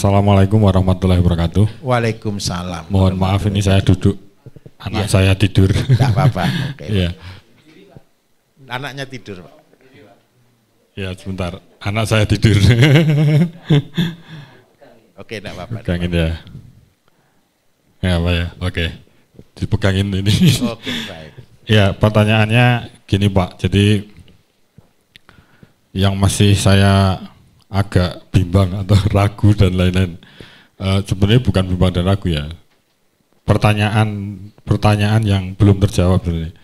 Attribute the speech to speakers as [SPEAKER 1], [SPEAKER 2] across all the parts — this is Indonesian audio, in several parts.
[SPEAKER 1] Assalamualaikum warahmatullahi wabarakatuh.
[SPEAKER 2] Waalaikumsalam.
[SPEAKER 1] Mohon maaf ini saya duduk, anak saya tidur.
[SPEAKER 2] Tidak apa-apa. Oke.
[SPEAKER 1] Iya.
[SPEAKER 2] Anaknya tidur, Pak.
[SPEAKER 1] Ya sebentar, anak saya tidur.
[SPEAKER 2] Oke, tidak apa-apa.
[SPEAKER 1] Pegangin ya. Ya apa ya? Oke. Dipegangin ini.
[SPEAKER 2] Oke, baik.
[SPEAKER 1] Ya pertanyaannya gini Pak, jadi yang masih saya agak bimbang atau ragu dan lain-lain. Sebenarnya bukan bimbang dan ragu ya. Pertanyaan yang belum terjawab sebenarnya.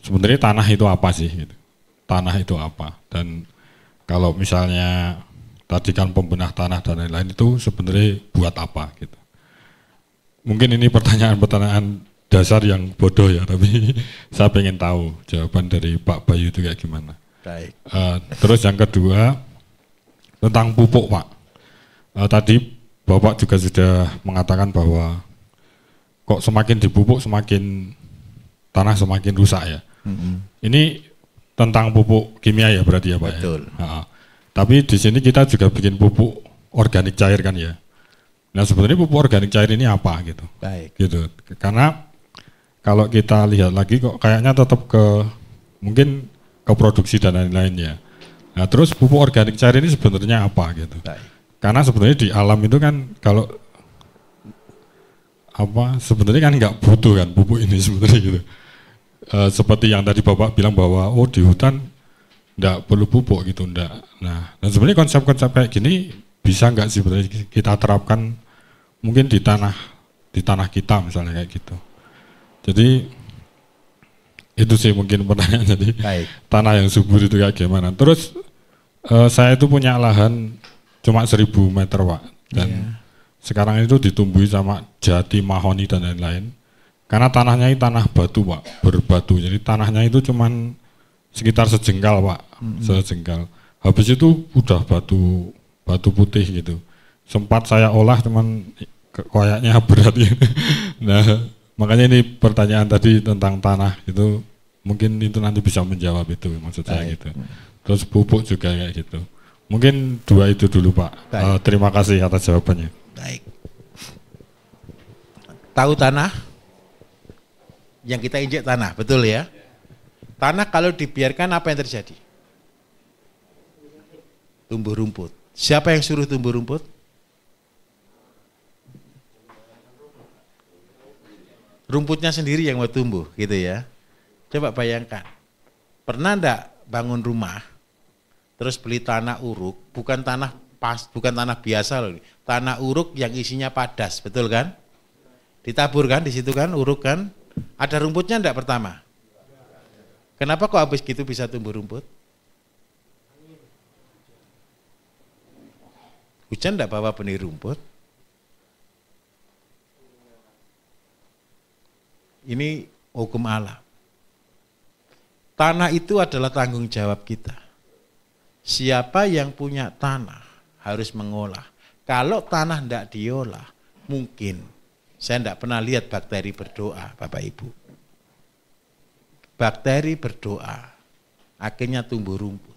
[SPEAKER 1] Sebenarnya tanah itu apa sih? Gitu. Tanah itu apa? Dan kalau misalnya tadi kan pembenah tanah dan lain-lain itu sebenarnya buat apa? Gitu. Mungkin ini pertanyaan-pertanyaan dasar yang bodoh ya, tapi saya pengen tahu jawaban dari Pak Bayu itu kayak gimana.
[SPEAKER 2] Baik.
[SPEAKER 1] Terus yang kedua tentang pupuk Pak. Tadi Bapak juga sudah mengatakan bahwa kok semakin dipupuk semakin tanah semakin rusak ya. Ini tentang pupuk kimia ya berarti ya Pak.
[SPEAKER 2] Betul.
[SPEAKER 1] Ya? Tapi di sini kita juga bikin pupuk organik cair kan ya. Nah sebenarnya pupuk organik cair ini apa gitu?
[SPEAKER 2] Baik.
[SPEAKER 1] Gitu. Karena kalau kita lihat lagi kok kayaknya tetap mungkin ke produksi dan lain-lainnya. Nah terus pupuk organik cair ini sebenarnya apa gitu?
[SPEAKER 2] Baik.
[SPEAKER 1] Karena sebenarnya di alam itu kan kalau apa sebenarnya kan nggak butuh kan pupuk ini sebenarnya gitu. Seperti yang tadi Bapak bilang bahwa di hutan nggak perlu pupuk gitu nggak. Nah dan sebenarnya konsep-konsep kayak gini bisa nggak sih sebenarnya kita terapkan mungkin di tanah kita misalnya kayak gitu. Jadi itu sih mungkin pertanyaan jadi tanah yang subur itu kayak gimana. Terus saya itu punya lahan cuma 1000 meter Pak dan sekarang itu ditumbuhi sama jati, mahoni dan lain-lain. Karena tanahnya itu tanah batu Pak, berbatu. Jadi tanahnya itu cuma sekitar sejengkal Pak, sejengkal. Habis itu udah batu putih gitu. Sempat saya olah cuman kayaknya berat gitu. Nah makanya ini pertanyaan tadi tentang tanah itu mungkin itu nanti bisa menjawab itu maksud saya gitu. Terus pupuk juga kayak gitu. Mungkin dua itu dulu Pak. Terima kasih atas jawabannya.
[SPEAKER 2] Baik. Tahu tanah? Yang kita injek tanah, betul ya? Tanah kalau dibiarkan apa yang terjadi? Tumbuh rumput. Siapa yang suruh tumbuh rumput? Rumputnya sendiri yang mau tumbuh gitu ya. Coba bayangkan, pernah enggak bangun rumah, terus beli tanah uruk, bukan tanah biasa loh, tanah uruk yang isinya padas, betul kan? Ditabur kan di situ kan, uruk kan? Ada rumputnya enggak pertama? Kenapa kok habis gitu bisa tumbuh rumput? Hujan enggak bawa benih rumput? Ini hukum alam. Tanah itu adalah tanggung jawab kita. Siapa yang punya tanah harus mengolah. Kalau tanah tidak diolah, mungkin saya tidak pernah lihat bakteri berdoa, Bapak Ibu. Bakteri berdoa, akhirnya tumbuh rumput.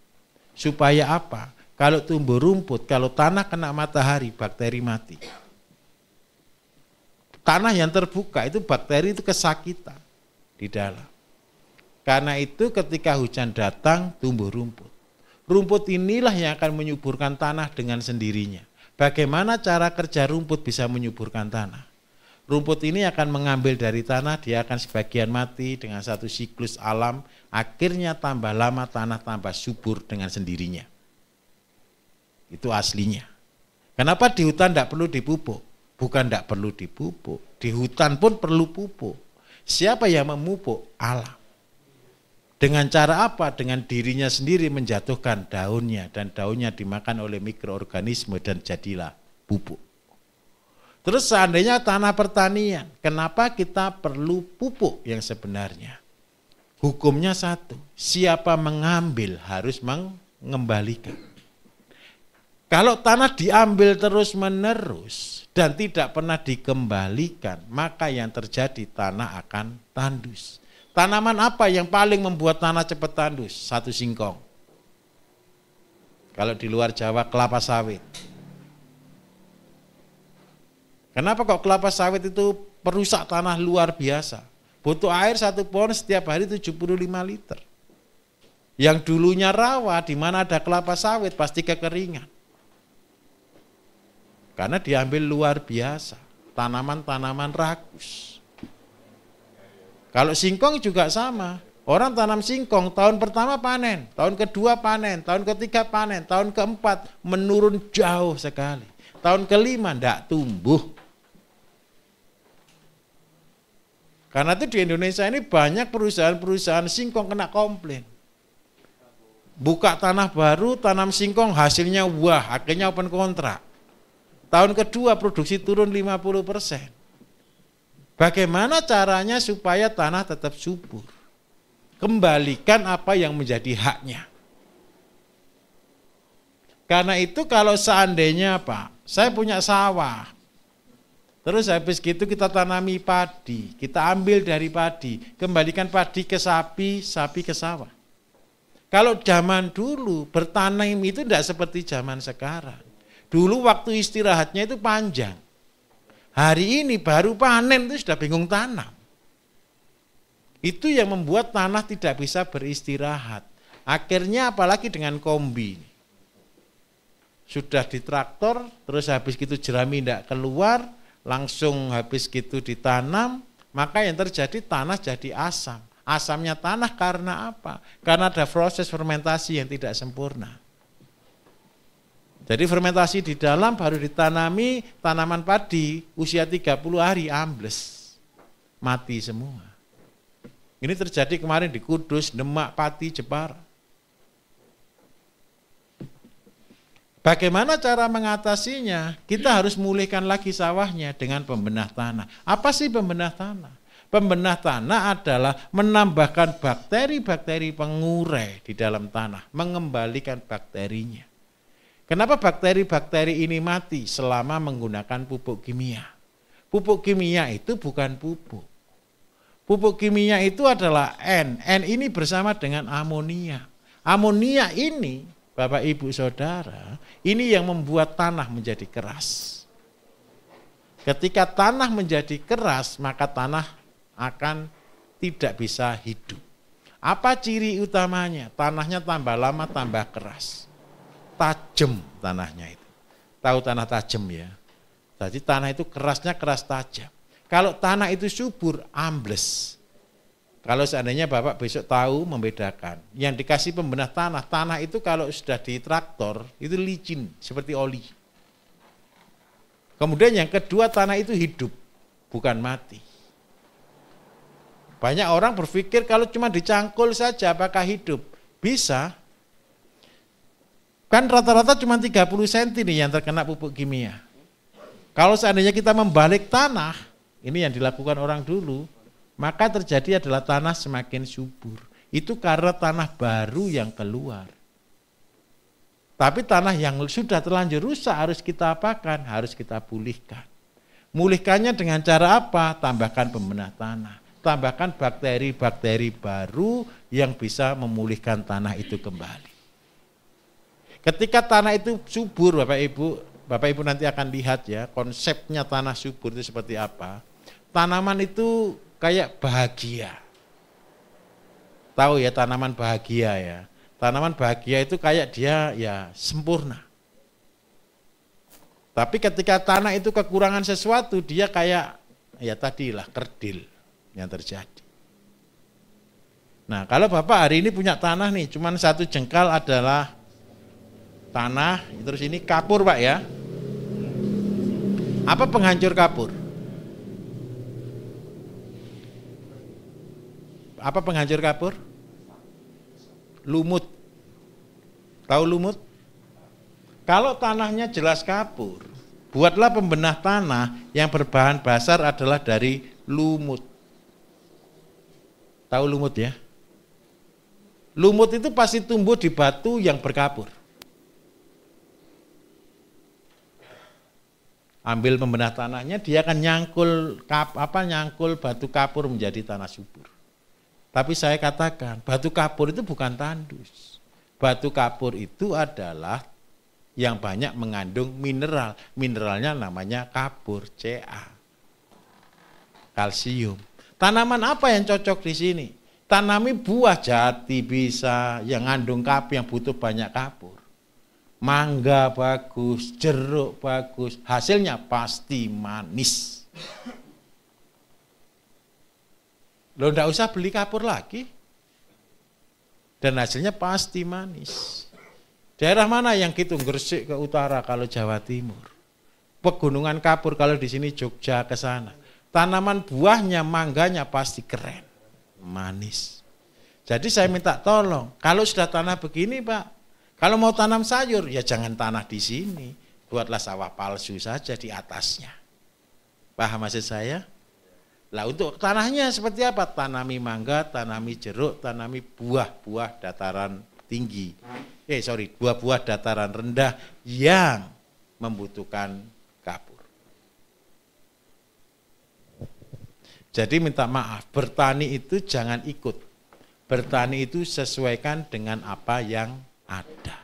[SPEAKER 2] Supaya apa? Kalau tumbuh rumput, kalau tanah kena matahari, bakteri mati. Tanah yang terbuka itu bakteri itu kesakitan di dalam. Karena itu ketika hujan datang tumbuh rumput. Rumput inilah yang akan menyuburkan tanah dengan sendirinya. Bagaimana cara kerja rumput bisa menyuburkan tanah? Rumput ini akan mengambil dari tanah, dia akan sebagian mati dengan satu siklus alam. Akhirnya tambah lama tanah tambah subur dengan sendirinya. Itu aslinya. Kenapa di hutan tidak perlu dipupuk? Bukan tidak perlu dipupuk, di hutan pun perlu pupuk. Siapa yang memupuk? Alam. Dengan cara apa? Dengan dirinya sendiri menjatuhkan daunnya dan daunnya dimakan oleh mikroorganisme dan jadilah pupuk. Terus seandainya tanah pertanian, kenapa kita perlu pupuk yang sebenarnya? Hukumnya satu, siapa mengambil harus mengembalikan. Kalau tanah diambil terus-menerus dan tidak pernah dikembalikan, maka yang terjadi tanah akan tandus. Tanaman apa yang paling membuat tanah cepat tandus? Satu singkong. Kalau di luar Jawa kelapa sawit. Kenapa kok kelapa sawit itu perusak tanah luar biasa? Butuh air 1 pohon setiap hari 75 liter. Yang dulunya rawa, di mana ada kelapa sawit pasti kekeringan. Karena diambil luar biasa, tanaman-tanaman rakus. Kalau singkong juga sama. Orang tanam singkong, tahun pertama panen, tahun kedua panen, tahun ketiga panen, tahun keempat menurun jauh sekali. Tahun kelima tidak tumbuh. Karena itu di Indonesia ini banyak perusahaan-perusahaan singkong kena komplain. Buka tanah baru, tanam singkong, hasilnya wah, akhirnya open kontrak. Tahun kedua produksi turun 50%. Bagaimana caranya supaya tanah tetap subur? Kembalikan apa yang menjadi haknya. Karena itu kalau seandainya Pak, saya punya sawah, terus habis gitu kita tanami padi, kita ambil dari padi, kembalikan padi ke sapi, sapi ke sawah. Kalau zaman dulu bertanam itu tidak seperti zaman sekarang. Dulu waktu istirahatnya itu panjang. Hari ini baru panen itu sudah bingung tanam. Itu yang membuat tanah tidak bisa beristirahat. Akhirnya apalagi dengan kombi. Sudah ditraktor, terus habis gitu jerami tidak keluar, langsung habis gitu ditanam, maka yang terjadi tanah jadi asam. Asamnya tanah karena apa? Karena ada proses fermentasi yang tidak sempurna. Jadi fermentasi di dalam baru ditanami tanaman padi, usia 30 hari ambles, mati semua. Ini terjadi kemarin di Kudus, Demak, Pati, Jepara. Bagaimana cara mengatasinya? Kita harus mulihkan lagi sawahnya dengan pembenah tanah. Apa sih pembenah tanah? Pembenah tanah adalah menambahkan bakteri-bakteri pengurai di dalam tanah, mengembalikan bakterinya. Kenapa bakteri-bakteri ini mati selama menggunakan pupuk kimia? Pupuk kimia itu bukan pupuk. Pupuk kimia itu adalah N. N ini bersama dengan amonia. Amonia ini, Bapak Ibu Saudara, ini yang membuat tanah menjadi keras. Ketika tanah menjadi keras, maka tanah akan tidak bisa hidup. Apa ciri utamanya? Tanahnya tambah lama tambah keras. Tajam tanahnya itu. Tahu tanah tajam ya? Jadi tanah itu kerasnya keras tajam. Kalau tanah itu subur, ambles. Kalau seandainya Bapak besok tahu membedakan. Yang dikasih pembenah tanah, tanah itu kalau sudah di traktor, itu licin, seperti oli. Kemudian yang kedua, tanah itu hidup, bukan mati. Banyak orang berpikir kalau cuma dicangkul saja, apakah hidup? Bisa. Kan rata-rata cuma 30 cm nih yang terkena pupuk kimia. Kalau seandainya kita membalik tanah, ini yang dilakukan orang dulu, maka terjadi adalah tanah semakin subur. Itu karena tanah baru yang keluar. Tapi tanah yang sudah terlanjur rusak harus kita apakan? Harus kita pulihkan. Mulihkannya dengan cara apa? Tambahkan pembenah tanah. Tambahkan bakteri-bakteri baru yang bisa memulihkan tanah itu kembali. Ketika tanah itu subur, Bapak Ibu nanti akan lihat ya, konsepnya tanah subur itu seperti apa. Tanaman itu kayak bahagia. Tahu ya tanaman bahagia ya. Tanaman bahagia itu kayak dia ya sempurna. Tapi ketika tanah itu kekurangan sesuatu, dia kayak ya tadilah kerdil yang terjadi. Nah, kalau Bapak hari ini punya tanah nih, cuman 1 jengkal adalah tanah, terus ini kapur Pak ya. Apa penghancur kapur? Apa penghancur kapur? Lumut. Tahu lumut? Kalau tanahnya jelas kapur, buatlah pembenah tanah yang berbahan dasar adalah dari lumut. Tahu lumut ya? Lumut itu pasti tumbuh di batu yang berkapur. Ambil pembenah tanahnya, dia akan nyangkul batu kapur menjadi tanah subur. Tapi saya katakan, batu kapur itu bukan tandus. Batu kapur itu adalah yang banyak mengandung mineral. Mineralnya namanya kapur, Ca. Kalsium. Tanaman apa yang cocok di sini? Tanami buah jati bisa yang ngandung kapur, yang butuh banyak kapur. Mangga bagus, jeruk bagus, hasilnya pasti manis. Lo ndak usah beli kapur lagi. Dan hasilnya pasti manis. Daerah mana yang gitu? Gresik ke utara kalau Jawa Timur. Pegunungan kapur kalau di sini Jogja ke sana. Tanaman buahnya, mangganya pasti keren. Manis. Jadi saya minta tolong, kalau sudah tanah begini Pak, kalau mau tanam sayur ya jangan tanah di sini. Buatlah sawah palsu saja di atasnya. Paham maksud saya? Lah untuk tanahnya seperti apa? Tanami mangga, tanami jeruk, tanami buah-buah dataran tinggi. Buah-buah dataran rendah yang membutuhkan kapur. Jadi minta maaf, bertani itu jangan ikut. Bertani itu sesuaikan dengan apa yang ada.